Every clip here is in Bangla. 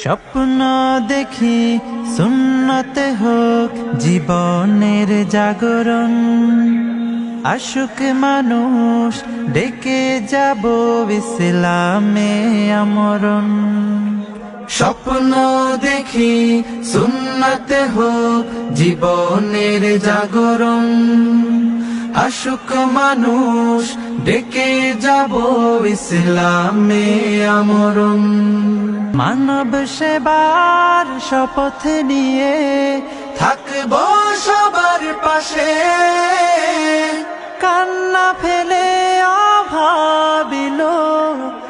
স্বপ্ন দেখি সুন্নতে হোক জীবনের জাগরণ, আশুক মানুষ ডেকে যাব ইসলামে আমরণ। স্বপ্ন দেখি সুন্নতে হোক জীবনের জাগরণ, আশুক মানুষ ডেকে যাব ইসলামে আমরণ। মানব সেবার শপথ নিয়ে থাকব সবার পাশে, কান্না ফেলে অভাবিল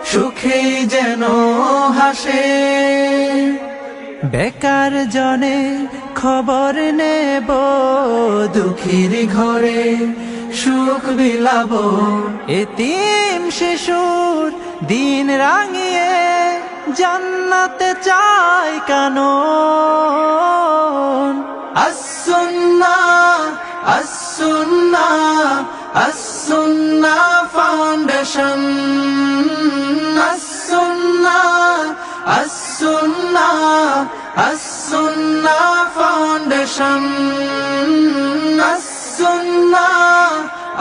সুখে যেন হাসে। বেকার জনে খবর নেব দুঃখীর ঘরে, সুখ বিলাব এতিম শিশুর দিন রাঙিয়ে, জান্নাতে চাই কানন। as-sunnah as-sunnah as-sunnah foundation, as-sunnah as-sunnah as-sunnah foundation, as-sunnah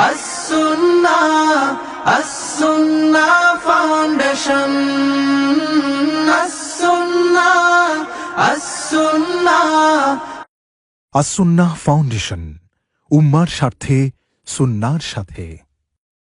as-sunnah as-sunnah foundation, as-sunnah as-sunnah। As-Sunnah foundation, উম্মার স্বার্থে সুন্নাহর সাথে।